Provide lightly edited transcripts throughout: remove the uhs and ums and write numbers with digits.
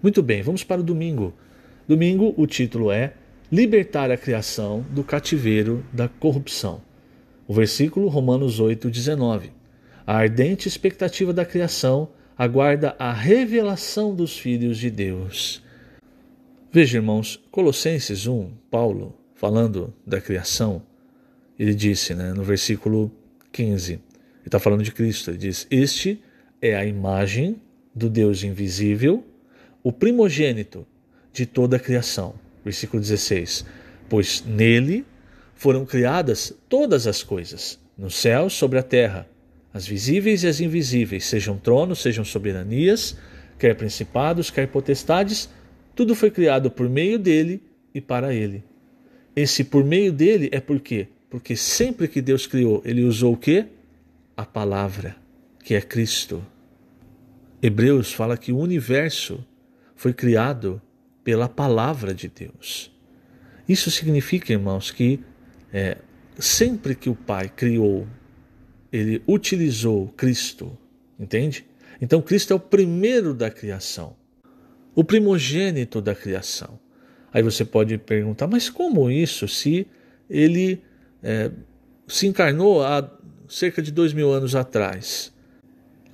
Muito bem, vamos para o domingo. Domingo, o título é Libertar a criação do cativeiro da corrupção. O versículo, Romanos 8:19. A ardente expectativa da criação aguarda a revelação dos filhos de Deus. Veja, irmãos, Colossenses 1, Paulo, falando da criação, ele disse, no versículo 15, ele está falando de Cristo, ele diz: Este é a imagem do Deus invisível, o primogênito de toda a criação. Versículo 16. Pois nele foram criadas todas as coisas, nos céus, sobre a terra, as visíveis e as invisíveis, sejam tronos, sejam soberanias, quer principados, quer potestades, tudo foi criado por meio dele e para ele. Esse por meio dele é por quê? Porque sempre que Deus criou, ele usou o quê? A palavra, que é Cristo. Hebreus fala que o universo foi criado pela palavra de Deus. Isso significa, irmãos, que sempre que o Pai criou, ele utilizou Cristo, entende? Então Cristo é o primeiro da criação, o primogênito da criação. Aí você pode perguntar, mas como isso, se ele se encarnou há cerca de 2000 anos atrás?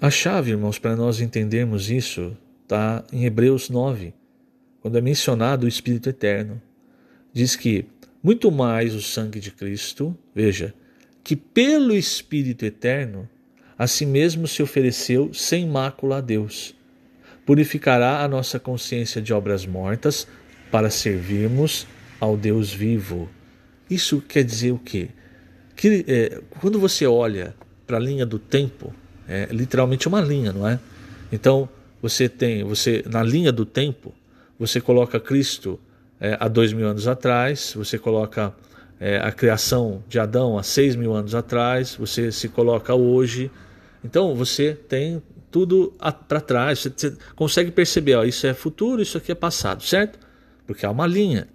A chave, irmãos, para nós entendermos isso está em Hebreus 9, quando é mencionado o Espírito Eterno. Diz que muito mais o sangue de Cristo, veja, que pelo Espírito Eterno a si mesmo se ofereceu sem mácula a Deus, purificará a nossa consciência de obras mortas para servirmos ao Deus vivo. Isso quer dizer o quê? Que quando você olha para a linha do tempo, é literalmente uma linha, não é? Então você na linha do tempo, você coloca Cristo há 2000 anos atrás, você coloca a criação de Adão há 6000 anos atrás, você se coloca hoje. Então você tem tudo para trás, você consegue perceber, isso é futuro, isso aqui é passado, certo? Porque há uma linha.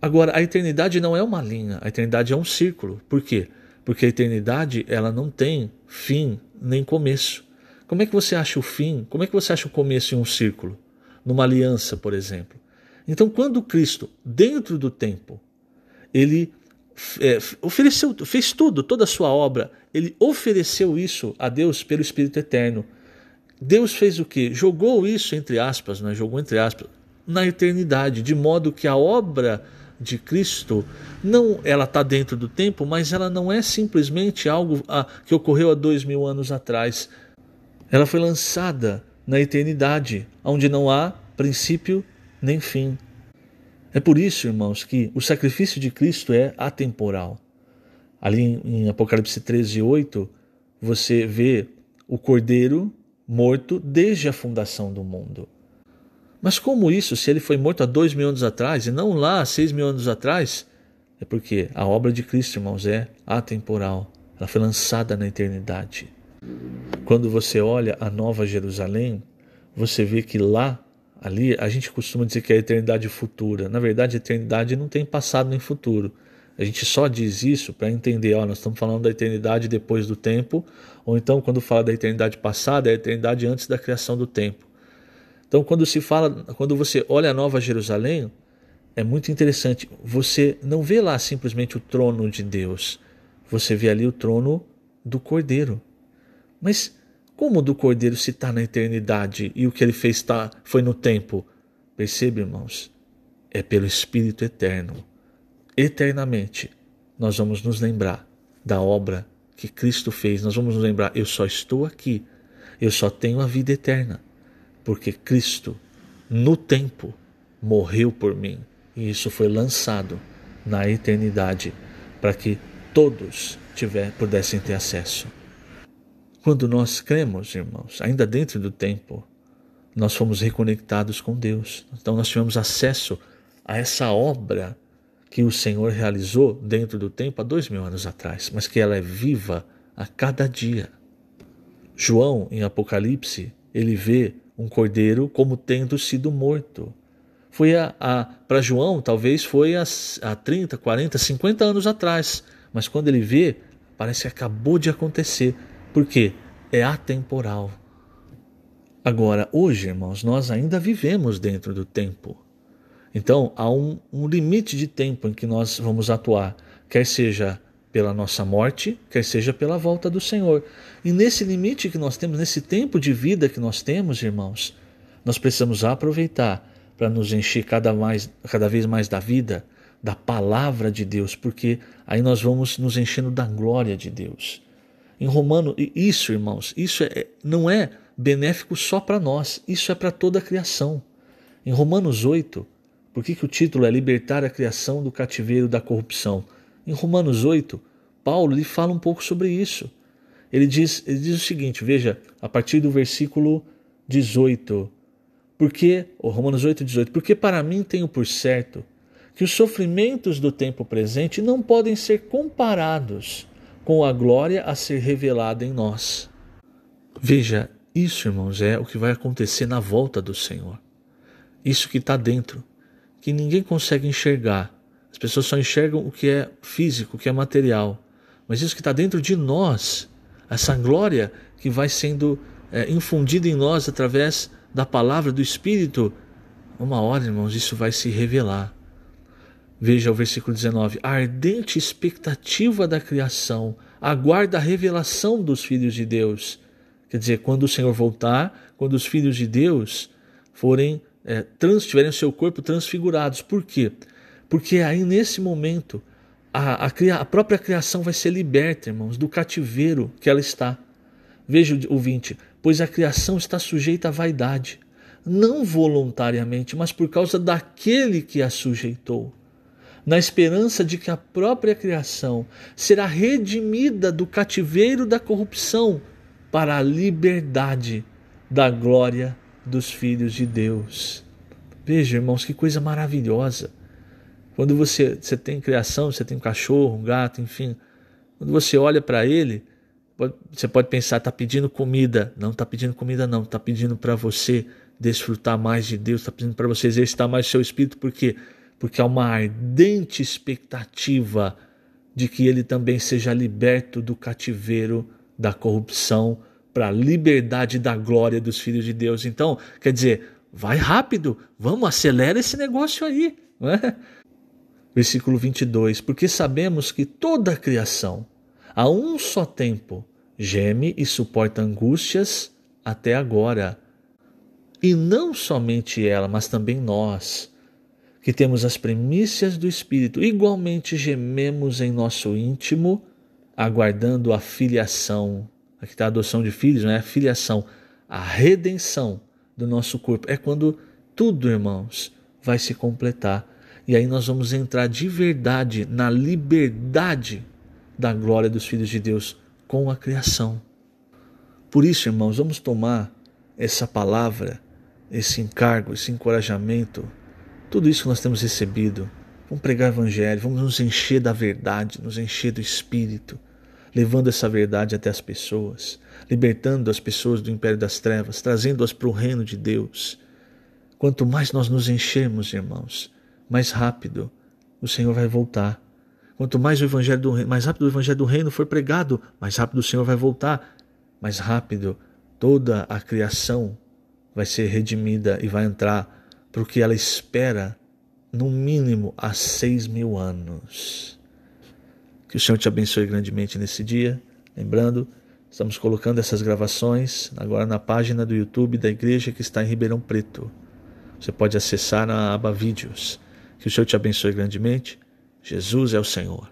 Agora, a eternidade não é uma linha, a eternidade é um círculo. Por quê? Porque a eternidade ela não tem fim nem começo. Como é que você acha o fim? Como é que você acha o começo em um círculo? Numa aliança, por exemplo. Então, quando Cristo, dentro do tempo, ele fez tudo, toda a sua obra, ele ofereceu isso a Deus pelo Espírito Eterno. Deus fez o quê? Jogou isso, entre aspas, jogou entre aspas, na eternidade, de modo que a obra de Cristo, ela está dentro do tempo, mas ela não é simplesmente algo que ocorreu há 2000 anos atrás. Ela foi lançada na eternidade, onde não há princípio nem fim. É por isso, irmãos, que o sacrifício de Cristo é atemporal. Ali em Apocalipse 13:8, você vê o Cordeiro morto desde a fundação do mundo. Mas como isso, se ele foi morto há 2000 anos atrás e não lá há 6000 anos atrás? É porque a obra de Cristo, irmãos, é atemporal. Ela foi lançada na eternidade. Quando você olha a Nova Jerusalém, você vê que ali, a gente costuma dizer que é a eternidade futura. Na verdade, a eternidade não tem passado nem futuro. A gente só diz isso para entender, nós estamos falando da eternidade depois do tempo, ou então quando fala da eternidade passada, é a eternidade antes da criação do tempo. Então, quando você olha a Nova Jerusalém, é muito interessante. Você não vê lá simplesmente o trono de Deus. Você vê ali o trono do Cordeiro. Mas como do Cordeiro se está na eternidade e o que ele fez foi no tempo? Percebe, irmãos? É pelo Espírito Eterno. Eternamente, nós vamos nos lembrar da obra que Cristo fez. Nós vamos nos lembrar, eu só estou aqui. Eu só tenho a vida eterna. Porque Cristo, no tempo, morreu por mim. E isso foi lançado na eternidade para que todos pudessem ter acesso. Quando nós cremos, irmãos, ainda dentro do tempo, nós fomos reconectados com Deus. Então nós tivemos acesso a essa obra que o Senhor realizou dentro do tempo há 2000 anos atrás, mas que ela é viva a cada dia. João, em Apocalipse, ele vê um cordeiro como tendo sido morto. Para João, talvez foi há 30, 40, 50 anos atrás. Mas quando ele vê, parece que acabou de acontecer. Por quê? É atemporal. Agora, hoje, irmãos, nós ainda vivemos dentro do tempo. Então, há um limite de tempo em que nós vamos atuar, quer seja pela nossa morte, quer seja pela volta do Senhor. E nesse limite que nós temos, nesse tempo de vida que nós temos, irmãos, nós precisamos aproveitar para nos encher cada vez mais da vida, da palavra de Deus, porque aí nós vamos nos enchendo da glória de Deus. Em Romano, isso, irmãos, isso não é benéfico só para nós, isso é para toda a criação. Em Romanos 8, por que o título é Libertar a Criação do Cativeiro da Corrupção? Em Romanos 8, Paulo ele fala um pouco sobre isso. Ele diz o seguinte, veja, a partir do versículo 18, Romanos 8, 18, porque para mim tenho por certo que os sofrimentos do tempo presente não podem ser comparados com a glória a ser revelada em nós. Veja, isso, irmãos, é o que vai acontecer na volta do Senhor. Isso que está dentro, que ninguém consegue enxergar. As pessoas só enxergam o que é físico, o que é material. Mas isso que está dentro de nós, essa glória que vai sendo infundida em nós através da palavra do Espírito, uma hora, irmãos, isso vai se revelar. Veja o versículo 19. A ardente expectativa da criação aguarda a revelação dos filhos de Deus. Quer dizer, quando o Senhor voltar, quando os filhos de Deus tiverem o seu corpo transfigurados. Por quê? Porque aí nesse momento a própria criação vai ser liberta, irmãos, do cativeiro que ela está. Veja o 20. Pois a criação está sujeita à vaidade, não voluntariamente, mas por causa daquele que a sujeitou, na esperança de que a própria criação será redimida do cativeiro da corrupção para a liberdade da glória dos filhos de Deus. Veja, irmãos, que coisa maravilhosa. Quando você tem criação, você tem um cachorro, um gato, enfim, quando você olha para ele, você pode pensar, está pedindo comida. Não está pedindo comida, não. Está pedindo para você desfrutar mais de Deus, está pedindo para você exercitar mais o seu espírito. Por quê? Porque há uma ardente expectativa de que ele também seja liberto do cativeiro da corrupção para a liberdade da glória dos filhos de Deus. Então, quer dizer, vai rápido, vamos, acelera esse negócio aí, não é? Versículo 22, porque sabemos que toda a criação, a um só tempo, geme e suporta angústias até agora. E não somente ela, mas também nós, que temos as primícias do Espírito, igualmente gememos em nosso íntimo, aguardando a filiação. Aqui está a adoção de filhos, não é? A filiação, a redenção do nosso corpo. É quando tudo, irmãos, vai se completar. E aí nós vamos entrar de verdade na liberdade da glória dos filhos de Deus com a criação. Por isso, irmãos, vamos tomar essa palavra, esse encargo, esse encorajamento, tudo isso que nós temos recebido. Vamos pregar o evangelho, vamos nos encher da verdade, nos encher do Espírito, levando essa verdade até as pessoas, libertando as pessoas do império das trevas, trazendo-as para o reino de Deus. Quanto mais nós nos enchermos, irmãos, mais rápido o Senhor vai voltar. Quanto mais mais rápido o evangelho do reino for pregado, mais rápido o Senhor vai voltar. Mais rápido toda a criação vai ser redimida e vai entrar para o que ela espera, no mínimo, há 6.000 anos. Que o Senhor te abençoe grandemente nesse dia. Lembrando, estamos colocando essas gravações agora na página do YouTube da igreja que está em Ribeirão Preto. Você pode acessar na aba Vídeos. Que o Senhor te abençoe grandemente. Jesus é o Senhor.